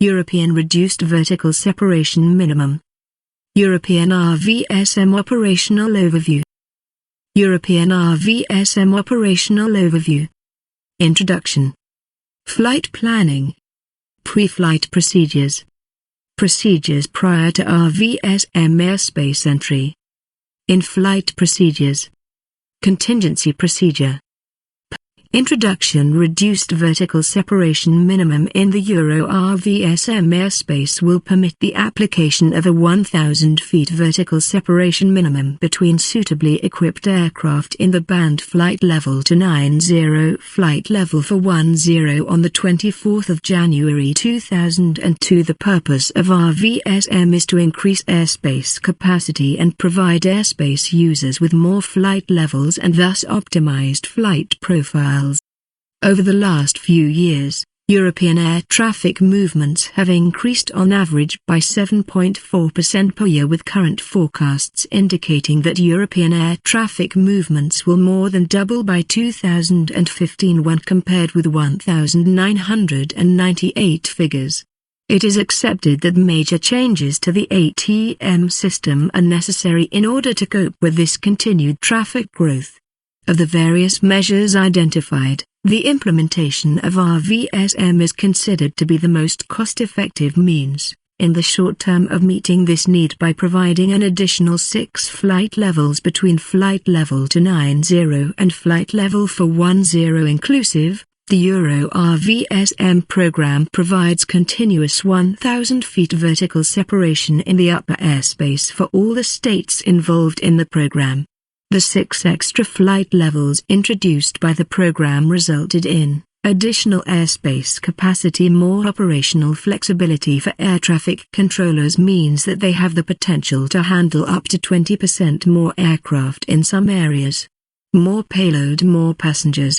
European Reduced Vertical Separation Minimum. European RVSM Operational Overview. European RVSM Operational Overview. Introduction. Flight Planning. Pre-flight Procedures. Procedures prior to RVSM airspace entry. In-flight procedures. Contingency procedure. Introduction. Reduced vertical separation minimum in the EUR RVSM airspace will permit the application of a 1,000 feet vertical separation minimum between suitably equipped aircraft in the band flight level to 90 flight level for 10 on the 24th of January 2002. The purpose of RVSM is to increase airspace capacity and provide airspace users with more flight levels and thus optimized flight profiles. Over the last few years, European air traffic movements have increased on average by 7.4% per year, with current forecasts indicating that European air traffic movements will more than double by 2015 when compared with 1998 figures. It is accepted that major changes to the ATM system are necessary in order to cope with this continued traffic growth. Of the various measures identified, the implementation of RVSM is considered to be the most cost-effective means, in the short term, of meeting this need by providing an additional 6 flight levels between flight level to 90 and flight level for 10 inclusive. The EUR RVSM program provides continuous 1,000 feet vertical separation in the upper airspace for all the states involved in the program. The 6 extra flight levels introduced by the program resulted in additional airspace capacity. More operational flexibility for air traffic controllers means that they have the potential to handle up to 20% more aircraft in some areas. More payload, more passengers.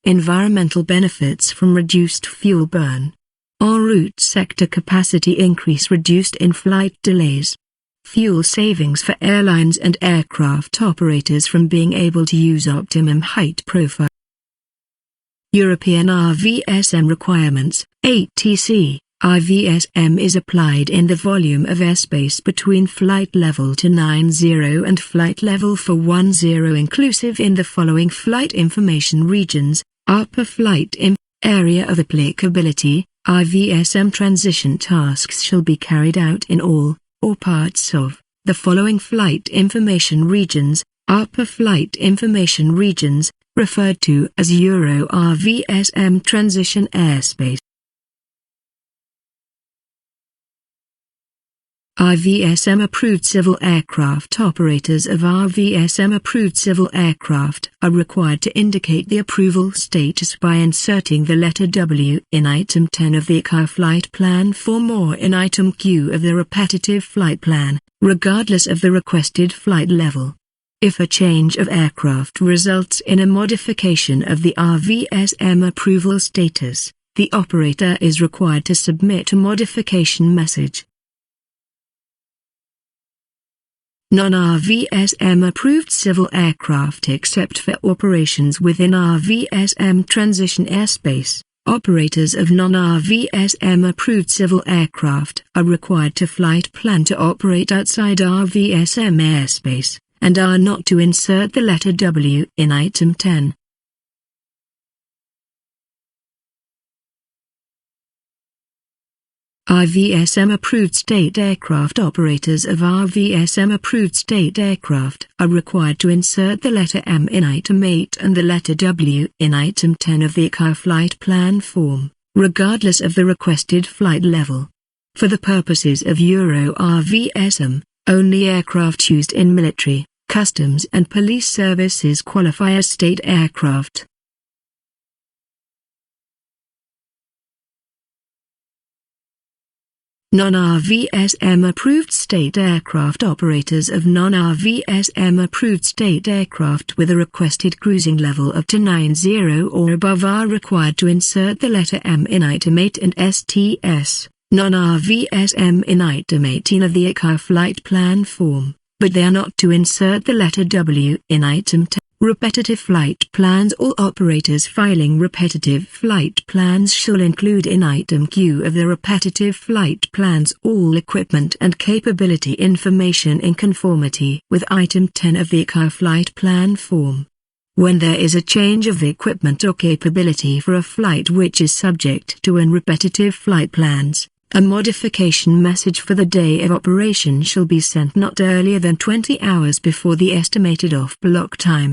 Environmental benefits from reduced fuel burn. En route sector capacity increase, reduced in-flight delays. Fuel savings for airlines and aircraft operators from being able to use optimum height profile. European RVSM requirements, ATC. RVSM is applied in the volume of airspace between flight level to 90 and flight level for 10 inclusive in the following flight information regions. Upper flight area of applicability. RVSM transition tasks shall be carried out in all or parts of the following flight information regions. Upper flight information regions, referred to as EUR RVSM transition airspace. RVSM approved civil aircraft. Operators of RVSM approved civil aircraft are required to indicate the approval status by inserting the letter W in item 10 of the EUR flight plan form or in item Q of the repetitive flight plan, regardless of the requested flight level. If a change of aircraft results in a modification of the RVSM approval status, the operator is required to submit a modification message. Non-RVSM approved civil aircraft, except for operations within RVSM transition airspace. Operators of non-RVSM approved civil aircraft are required to flight plan to operate outside RVSM airspace, and are not to insert the letter W in item 10. RVSM approved state aircraft. Operators of RVSM approved state aircraft are required to insert the letter M in item 8 and the letter W in item 10 of the EUR flight plan form, regardless of the requested flight level. For the purposes of EUR RVSM, only aircraft used in military, customs and police services qualify as state aircraft. Non-RVSM approved state aircraft. Operators of non-RVSM approved state aircraft with a requested cruising level up to 90 or above are required to insert the letter M in item 8 and STS, non-RVSM in item 18 of the EUR flight plan form, but they are not to insert the letter W in item 10. Repetitive flight plans. All operators filing repetitive flight plans shall include in Item Q of the repetitive flight plans all equipment and capability information in conformity with Item 10 of the EUR flight plan form. When there is a change of the equipment or capability for a flight which is subject to an repetitive flight plans, a modification message for the day of operation shall be sent not earlier than 20 hours before the estimated off-block time.